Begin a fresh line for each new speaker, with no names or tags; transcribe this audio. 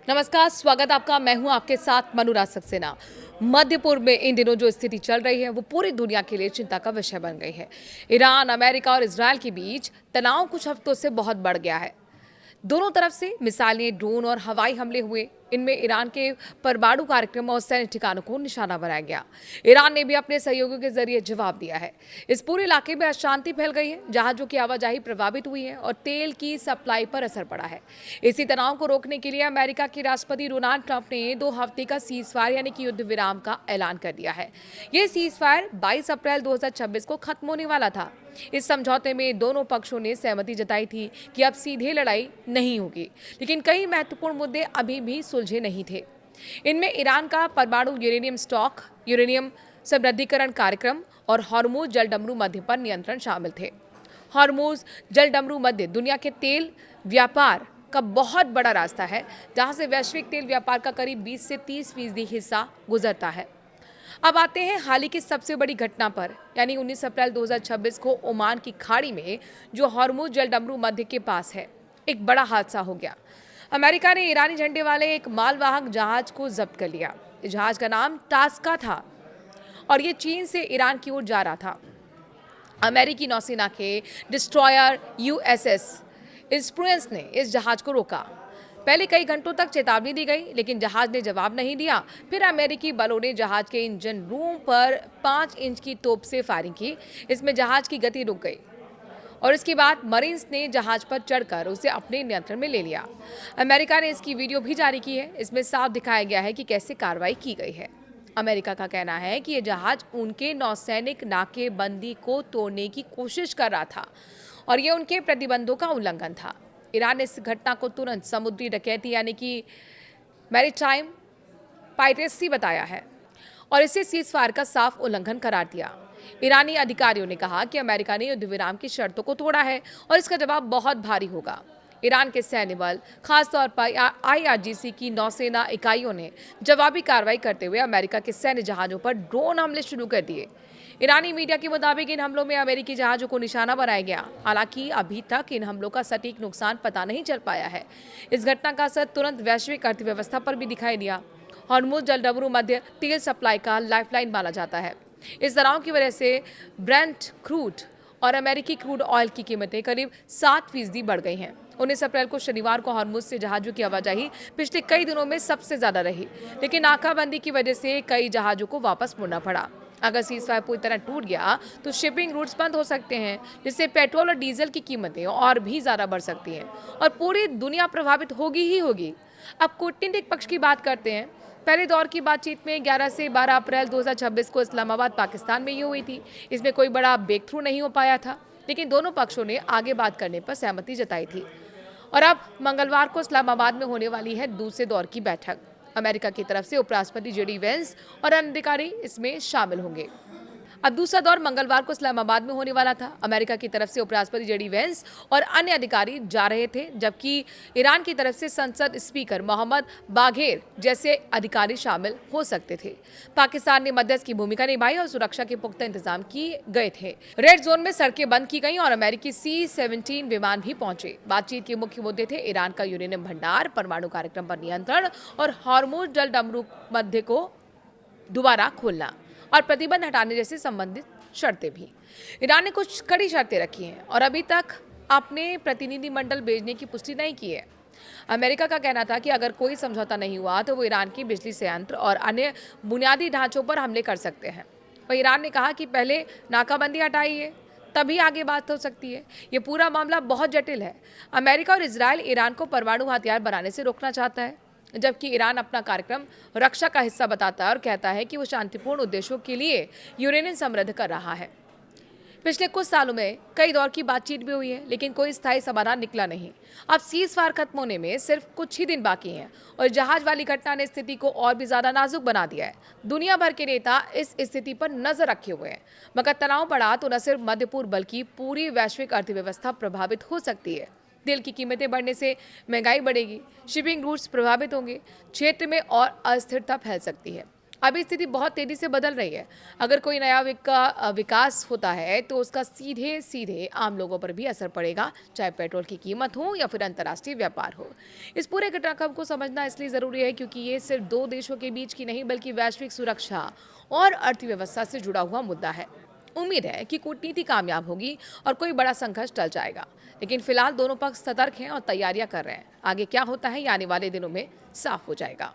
नमस्कार, स्वागत आपका। मैं हूं आपके साथ मनुराज सक्सेना। मध्य पूर्व में इन दिनों जो स्थिति चल रही है वो पूरी दुनिया के लिए चिंता का विषय बन गई है। ईरान, अमेरिका और इजरायल के बीच तनाव कुछ हफ्तों से बहुत बढ़ गया है। दोनों तरफ से मिसाइलें, ड्रोन और हवाई हमले हुए। इनमें ईरान के परमाणु कार्यक्रम और सैन्य ठिकानों को निशाना बनाया गया। ईरान ने भी अपने सहयोगियों के जरिए जवाब दिया है। इस पूरे इलाके में अशांति फैल गई है, जहाजों की आवाजाही प्रभावित हुई है और तेल की सप्लाई पर असर पड़ा है। इसी तनाव को रोकने के लिए अमेरिका के राष्ट्रपति डोनाल्ड ट्रंप ने 2 हफ्ते का सीज फायर यानी कि युद्ध विराम का ऐलान कर दिया है। ये सीज फायर 22 अप्रैल 2026 को खत्म होने वाला था। इस समझौते में दोनों पक्षों ने सहमति जताई थी कि अब सीधे लड़ाई नहीं होगी, लेकिन कई महत्वपूर्ण मुद्दे अभी भी सुलझे नहीं थे। इनमें ईरान का परमाणु यूरेनियम स्टॉक, यूरेनियम समृद्धिकरण कार्यक्रम और हॉर्मुज जलडमरू मध्य पर नियंत्रण शामिल थे। हॉर्मुज जलडमरू मध्य दुनिया के तेल व्यापार का बहुत बड़ा रास्ता है, जहां से वैश्विक तेल व्यापार का करीब 20 से 30% हिस्सा गुजरता है। अब आते हैं हाल ही की सबसे बड़ी घटना पर, यानी 19 अप्रैल 2026 को ओमान की खाड़ी में जो हॉर्मुज जलडमरू मध्य के पास है, एक बड़ा हादसा हो गया। अमेरिका ने ईरानी झंडे वाले एक मालवाहक जहाज को जब्त कर लिया। इस जहाज का नाम टास्का था और ये चीन से ईरान की ओर जा रहा था। अमेरिकी नौसेना के डिस्ट्रॉयर यूएसएस इंस्प्रुएंस ने इस जहाज को रोका। पहले कई घंटों तक चेतावनी दी गई, लेकिन जहाज ने जवाब नहीं दिया। फिर अमेरिकी बलों ने जहाज के इंजन रूम पर 5 इंच की तोप से फायरिंग की। इसमें जहाज की गति रुक गई और इसके बाद मरीन्स ने जहाज पर चढ़कर उसे अपने नियंत्रण में ले लिया। अमेरिका ने इसकी वीडियो भी जारी की है। इसमें साफ दिखाया गया है कि कैसे कार्रवाई की गई है। अमेरिका का कहना है कि यह जहाज उनके नौसैनिक नाकेबंदी को तोड़ने की कोशिश कर रहा था और यह उनके प्रतिबंधों का उल्लंघन था। ईरान ने इस घटना को तुरंत समुद्री डकैती यानी कि मैरीटाइम पायरेसी बताया है और इसे सीज फायर का साफ उल्लंघन करार दिया। ईरानी अधिकारियों ने कहा कि अमेरिका ने युद्ध विराम की शर्तों को तोड़ा है और इसका जवाब बहुत भारी होगा। ईरान के सैन्य बल, खासतौर पर आईआरजीसी की नौसेना इकाइयों ने जवाबी कार्रवाई करते हुए अमेरिका के सैन्य जहाजों पर ड्रोन हमले शुरू कर दिए। ईरानी मीडिया के मुताबिक इन हमलों में अमेरिकी जहाजों को निशाना बनाया गया। हालांकि अभी तक इन हमलों का सटीक नुकसान पता नहीं चल पाया है। इस घटना का असर तुरंत वैश्विक अर्थव्यवस्था पर भी दिखाई दिया। हॉर्मुज जलडमरू मध्य तेल सप्लाई का लाइफलाइन माना जाता है। इस तनाव की वजह से ब्रेंट क्रूड और अमेरिकी क्रूड ऑयल की कीमतें करीब 7% बढ़ गई हैं। 19 अप्रैल को शनिवार को हॉर्मुज से जहाजों की आवाजाही पिछले कई दिनों में सबसे ज्यादा रही, लेकिन नाकाबंदी की वजह से कई जहाजों को वापस मुड़ना पड़ा। अगर सीज फायर पूरी तरह टूट गया तो शिपिंग रूट्स बंद हो सकते हैं, जिससे पेट्रोल और डीजल की कीमतें और भी ज़्यादा बढ़ सकती हैं और पूरी दुनिया प्रभावित होगी ही होगी। अब कूटनीतिक पक्ष की बात करते हैं। पहले दौर की बातचीत में 11 से 12 अप्रैल 2026 को इस्लामाबाद, पाकिस्तान में ये हुई थी। इसमें कोई बड़ा ब्रेक थ्रू नहीं हो पाया था, लेकिन दोनों पक्षों ने आगे बात करने पर सहमति जताई थी। और अब मंगलवार को इस्लामाबाद में होने वाली है दूसरे दौर की बैठक। अमेरिका की तरफ से उपराष्ट्रपति जेडी वेंस और अन्य अधिकारी इसमें शामिल होंगे। अब दूसरा दौर मंगलवार को इस्लामाबाद में होने वाला था। अमेरिका की तरफ से उपराष्ट्रपति जेडी वेंस और अन्य अधिकारी जा रहे थे, जबकि ईरान की तरफ से संसद स्पीकर मोहम्मद बाघेर जैसे अधिकारी शामिल हो सकते थे। पाकिस्तान ने मध्यस्थ की भूमिका निभाई और सुरक्षा के पुख्ता इंतजाम किए गए थे। रेड जोन में सड़कें बंद की गई और अमेरिकी C-17 विमान भी पहुंचे। बातचीत के मुख्य मुद्दे थे ईरान का यूरेनियम भंडार, परमाणु कार्यक्रम पर नियंत्रण और हॉर्मुज जलडमरू मध्य को दोबारा खोलना और प्रतिबंध हटाने जैसे संबंधित शर्तें भी। ईरान ने कुछ कड़ी शर्तें रखी हैं और अभी तक अपने प्रतिनिधिमंडल भेजने की पुष्टि नहीं की है। अमेरिका का कहना था कि अगर कोई समझौता नहीं हुआ तो वो ईरान की बिजली संयंत्र और अन्य बुनियादी ढांचों पर हमले कर सकते हैं। वहीं ईरान ने कहा कि पहले नाकाबंदी हटाइए, तभी आगे बात हो सकती है। ये पूरा मामला बहुत जटिल है। अमेरिका और इजरायल ईरान को परमाणु हथियार बनाने से रोकना चाहता है, जबकि ईरान अपना कार्यक्रम रक्षा का हिस्सा बताता है और कहता है कि वो शांतिपूर्ण उद्देश्यों के लिए यूरेनियम समृद्ध कर रहा है। पिछले कुछ सालों में कई दौर की बातचीत भी हुई है, लेकिन कोई स्थायी समाधान निकला नहीं। अब सीज फायर खत्म होने में सिर्फ कुछ ही दिन बाकी हैं और जहाज वाली घटना ने स्थिति को और भी ज्यादा नाजुक बना दिया है। दुनिया भर के नेता इस स्थिति पर नजर रखे हुए हैं, मगर तनाव बढ़ा तो न सिर्फ मध्य पूर्व बल्कि पूरी वैश्विक अर्थव्यवस्था प्रभावित हो सकती है। तेल की कीमतें बढ़ने से महंगाई बढ़ेगी, शिपिंग रूट्स प्रभावित होंगे, क्षेत्र में और अस्थिरता फैल सकती है। अभी स्थिति बहुत तेजी से बदल रही है। अगर कोई नया विकास होता है तो उसका सीधे सीधे आम लोगों पर भी असर पड़ेगा, चाहे पेट्रोल की कीमत हो या फिर अंतर्राष्ट्रीय व्यापार हो। इस पूरे घटनाक्रम को समझना इसलिए जरूरी है क्योंकि ये सिर्फ दो देशों के बीच की नहीं बल्कि वैश्विक सुरक्षा और अर्थव्यवस्था से जुड़ा हुआ मुद्दा है। उम्मीद है कि कूटनीति कामयाब होगी और कोई बड़ा संघर्ष टल जाएगा, लेकिन फिलहाल दोनों पक्ष सतर्क हैं और तैयारियां कर रहे हैं। आगे क्या होता है ये आने वाले दिनों में साफ हो जाएगा।